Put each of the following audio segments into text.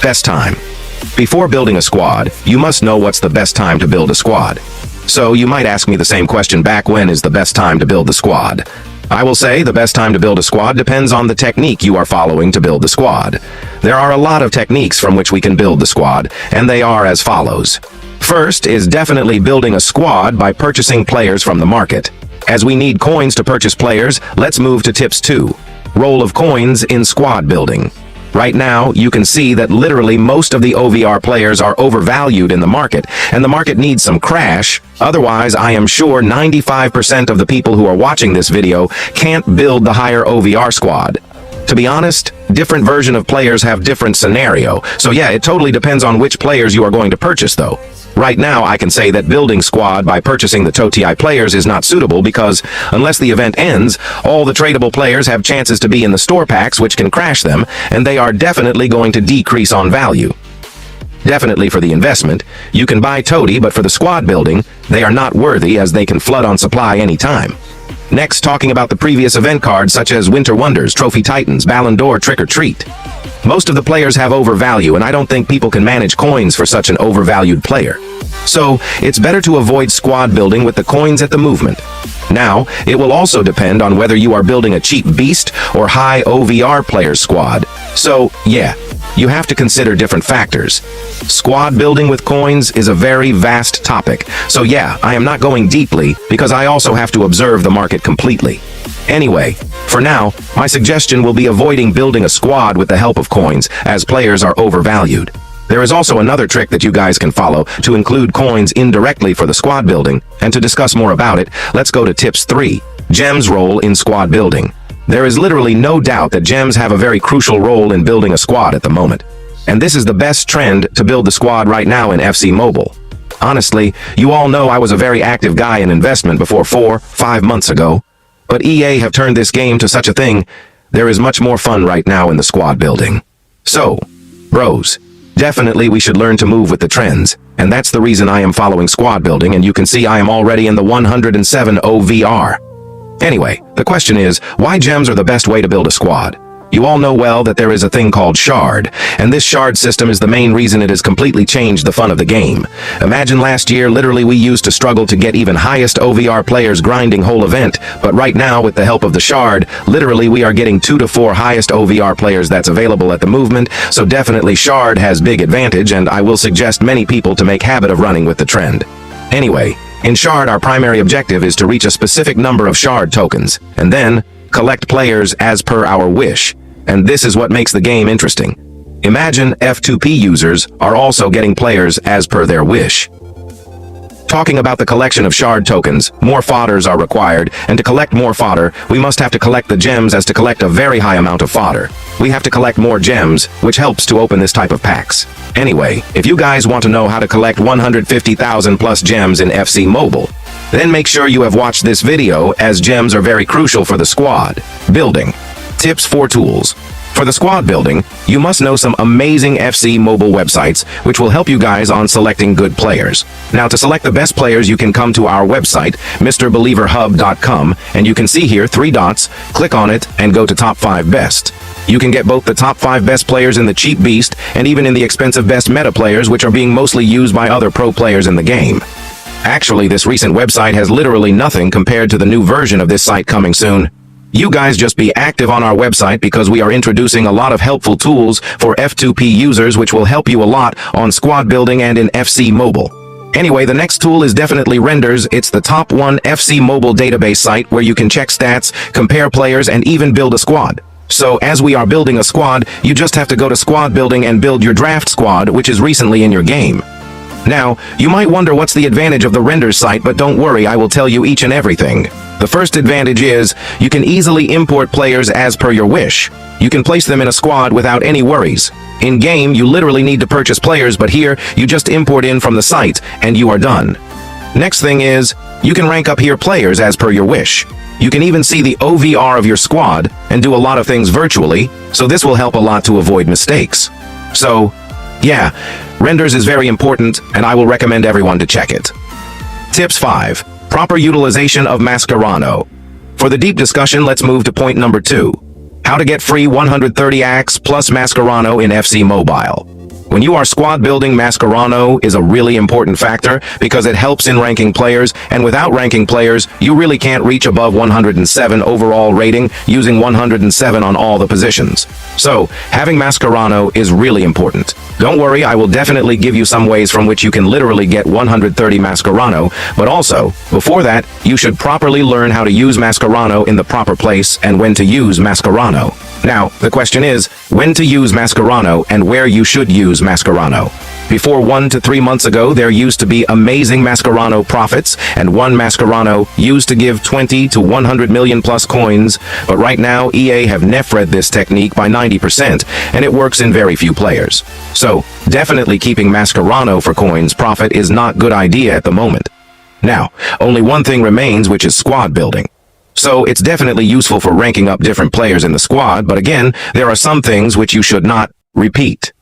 Best time. Before building a squad, you must know what's the best time to build a squad. So you might ask me the same question back: when is the best time to build the squad? I will say the best time to build a squad depends on the technique you are following to build the squad. There are a lot of techniques from which we can build the squad, and they are as follows. First is definitely building a squad by purchasing players from the market. As we need coins to purchase players, let's move to tips 2. Role of coins in squad building. Right now, you can see that literally most of the OVR players are overvalued in the market, and the market needs some crash. Otherwise, I am sure 95% of the people who are watching this video can't build the higher OVR squad. To be honest, different version of players have different scenario, so yeah, it totally depends on which players you are going to purchase though. Right now, I can say that building squad by purchasing the Toty players is not suitable because, unless the event ends, all the tradable players have chances to be in the store packs, which can crash them, and they are definitely going to decrease on value. Definitely for the investment, you can buy Toty, but for the squad building, they are not worthy as they can flood on supply anytime. Next, talking about the previous event cards such as Winter Wonders, Trophy Titans, Ballon d'Or, Trick or Treat. Most of the players have overvalue, and I don't think people can manage coins for such an overvalued player. So, it's better to avoid squad building with the coins at the movement. Now, it will also depend on whether you are building a cheap beast or high OVR player squad. So, yeah, you have to consider different factors. Squad building with coins is a very vast topic, so yeah, I am not going deeply because I also have to observe the market completely. Anyway, for now, my suggestion will be avoiding building a squad with the help of coins, as players are overvalued. There is also another trick that you guys can follow to include coins indirectly for the squad building, and to discuss more about it, let's go to tips 3, gems role in squad building. There is literally no doubt that gems have a very crucial role in building a squad at the moment. And this is the best trend to build the squad right now in FC Mobile. Honestly, you all know I was a very active guy in investment before 4-5 months ago. But EA have turned this game to such a thing, there is much more fun right now in the squad building. So, bros, definitely we should learn to move with the trends, and that's the reason I am following squad building, and you can see I am already in the 107 OVR. Anyway, the question is, why gems are the best way to build a squad? You all know well that there is a thing called shard, and this shard system is the main reason it has completely changed the fun of the game. Imagine last year, literally we used to struggle to get even highest OVR players grinding whole event, but right now with the help of the shard, literally we are getting 2 to 4 highest OVR players that's available at the movement, so definitely shard has big advantage, and I will suggest many people to make habit of running with the trend. Anyway, in shard our primary objective is to reach a specific number of shard tokens, and then collect players as per our wish. And this is what makes the game interesting. Imagine F2P users are also getting players as per their wish. Talking about the collection of shard tokens, more fodders are required, and to collect more fodder, we must have to collect the gems as to collect a very high amount of fodder. We have to collect more gems, which helps to open this type of packs. Anyway, if you guys want to know how to collect 150,000 plus gems in FC Mobile, then make sure you have watched this video, as gems are very crucial for the squad building. Tips for tools. For the squad building, you must know some amazing FC Mobile websites, which will help you guys on selecting good players. Now, to select the best players, you can come to our website, MrBelieverHub.com, and you can see here 3 dots, click on it, and go to Top 5 Best. You can get both the top 5 best players in the cheap beast, and even in the expensive best meta players, which are being mostly used by other pro players in the game. Actually, this recent website has literally nothing compared to the new version of this site coming soon. You guys just be active on our website because we are introducing a lot of helpful tools for F2P users which will help you a lot on squad building and in FC Mobile. Anyway, the next tool is definitely Renders. It's the top 1 FC Mobile database site where you can check stats, compare players, and even build a squad. So, as we are building a squad, you just have to go to squad building and build your draft squad, which is recently in your game. Now, you might wonder what's the advantage of the Renders site, but don't worry, I will tell you each and everything. The first advantage is, you can easily import players as per your wish. You can place them in a squad without any worries. In game, you literally need to purchase players, but here, you just import in from the site, and you are done. Next thing is, you can rank up here players as per your wish. You can even see the OVR of your squad, and do a lot of things virtually, so this will help a lot to avoid mistakes. So, yeah, Renders is very important, and I will recommend everyone to check it. Tips 5. Proper utilization of Mascherano. For the deep discussion, let's move to point number 2. How to get free 130 AX plus Mascherano in FC Mobile. When you are squad building, Mascherano is a really important factor because it helps in ranking players, and without ranking players, you really can't reach above 107 overall rating using 107 on all the positions. So, having Mascherano is really important. Don't worry, I will definitely give you some ways from which you can literally get 130 Mascherano, but also, before that, you should properly learn how to use Mascherano in the proper place and when to use Mascherano. Now, the question is, when to use Mascherano and where you should use Mascherano. Before 1 to 3 months ago, there used to be amazing Mascherano profits, and one Mascherano used to give 20 to 100 million plus coins, but right now EA have nerfed this technique by 90%, and it works in very few players. So, definitely keeping Mascherano for coins profit is not good idea at the moment. Now, only one thing remains, which is squad building. So it's definitely useful for ranking up different players in the squad, but again, there are some things which you should not repeat.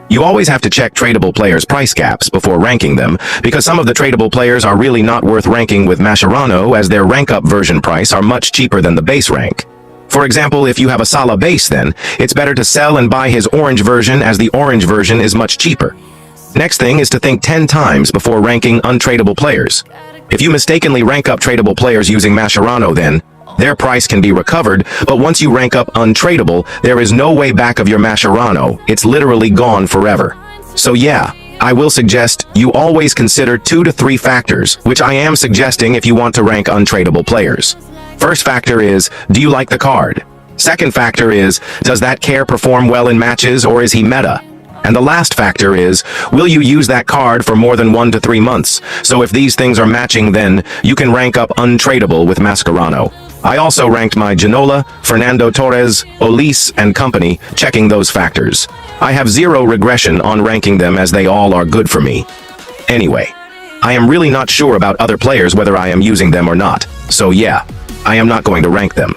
You always have to check tradable players' price caps before ranking them, because some of the tradable players are really not worth ranking with Mascherano, as their rank-up version price are much cheaper than the base rank. For example, if you have a Salah base, then it's better to sell and buy his orange version, as the orange version is much cheaper. Next thing is to think 10 times before ranking untradable players. If you mistakenly rank up tradable players using Mascherano, then their price can be recovered, but once you rank up untradable, there is no way back of your Mascherano. It's literally gone forever. So yeah, I will suggest you always consider 2 to 3 factors, which I am suggesting if you want to rank untradable players. First factor is, do you like the card? Second factor is, does that care perform well in matches, or is he meta? And the last factor is, will you use that card for more than 1 to 3 months? So if these things are matching, then you can rank up untradable with Mascherano. I also ranked my Ginola, Fernando Torres, Olise, and company, checking those factors. I have zero regression on ranking them, as they all are good for me. Anyway, I am really not sure about other players whether I am using them or not. So yeah, I am not going to rank them.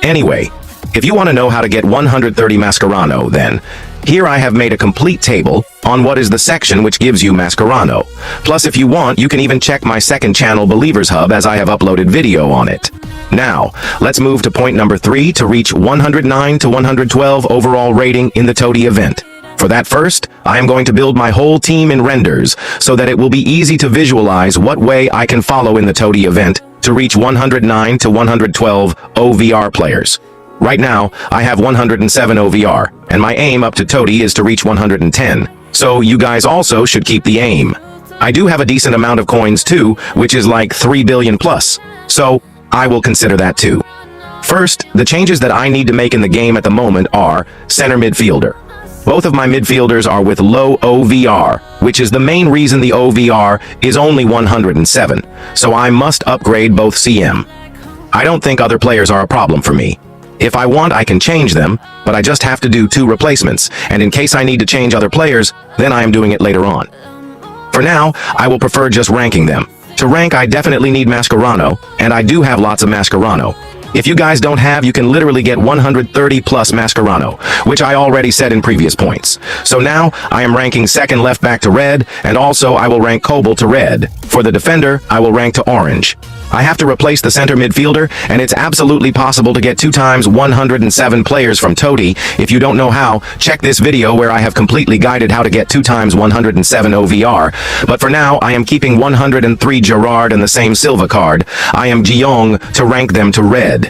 Anyway, if you want to know how to get 130 Mascherano, then here I have made a complete table on what is the section which gives you Mascherano. Plus, if you want, you can even check my second channel, Believers Hub, as I have uploaded video on it. Now, let's move to point number 3 to reach 109 to 112 overall rating in the Toty event. For that first, I am going to build my whole team in renders so that it will be easy to visualize what way I can follow in the Toty event to reach 109 to 112 OVR players. Right now, I have 107 OVR, and my aim up to Toty is to reach 110, so you guys also should keep the aim. I do have a decent amount of coins too, which is like 3 billion plus, so I will consider that too. First, the changes that I need to make in the game at the moment are center midfielder. Both of my midfielders are with low OVR, which is the main reason the OVR is only 107, so I must upgrade both CM. I don't think other players are a problem for me. If I want, I can change them, but I just have to do 2 replacements, and in case I need to change other players, then I am doing it later on. For now, I will prefer just ranking them. To rank, I definitely need Mascherano, and I do have lots of Mascherano. If you guys don't have, you can literally get 130 plus Mascherano, which I already said in previous points. So now, I am ranking second left back to red, and also I will rank Kobel to red. For the defender, I will rank to orange. I have to replace the center midfielder, and it's absolutely possible to get 2 times 107 players from Toty. If you don't know how, check this video where I have completely guided how to get 2 times 107 OVR. But for now, I am keeping 103 Gerard and the same Silva card. I am Jiong to rank them to red.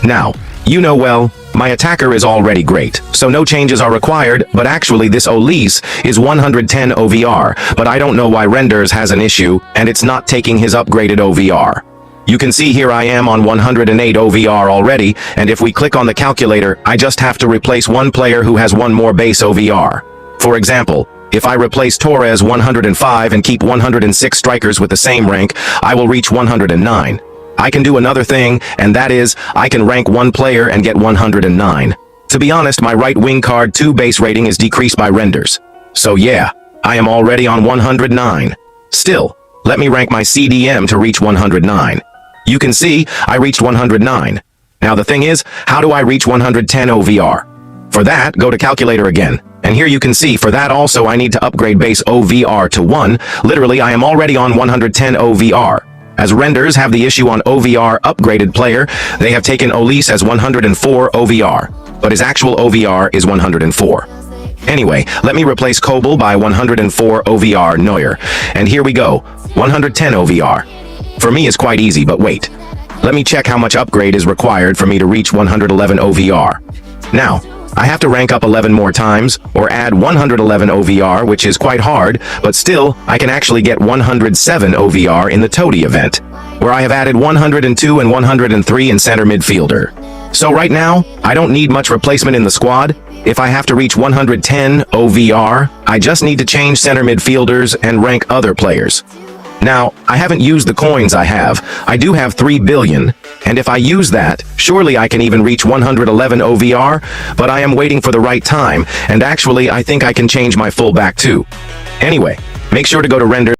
Now, you know well, my attacker is already great, so no changes are required, but actually this Olise is 110 OVR, but I don't know why Renders has an issue, and it's not taking his upgraded OVR. You can see here I am on 108 OVR already, and if we click on the calculator, I just have to replace one player who has 1 more base OVR. For example, if I replace Torres 105 and keep 106 strikers with the same rank, I will reach 109. I can do another thing, and that is, I can rank one player and get 109. To be honest, my right wing card 2 base rating is decreased by Renders. So yeah, I am already on 109. Still, let me rank my CDM to reach 109. You can see, I reached 109. Now the thing is, how do I reach 110 OVR? For that, go to calculator again. And here you can see, for that also I need to upgrade base OVR to 1. Literally, I am already on 110 OVR. As Renders have the issue on OVR upgraded player, they have taken Olise as 104 OVR, but his actual OVR is 104. Anyway, let me replace Koble by 104 OVR Neuer. And here we go, 110 OVR. For me is quite easy, but wait. Let me check how much upgrade is required for me to reach 111 OVR. Now, I have to rank up 11 more times, or add 111 OVR, which is quite hard, but still, I can actually get 107 OVR in the Toty event, where I have added 102 and 103 in center midfielder. So right now, I don't need much replacement in the squad. If I have to reach 110 OVR, I just need to change center midfielders and rank other players. Now, I haven't used the coins I have. I do have 3 billion, and if I use that, surely I can even reach 111 OVR, but I am waiting for the right time, and actually I think I can change my fullback too. Anyway, make sure to go to render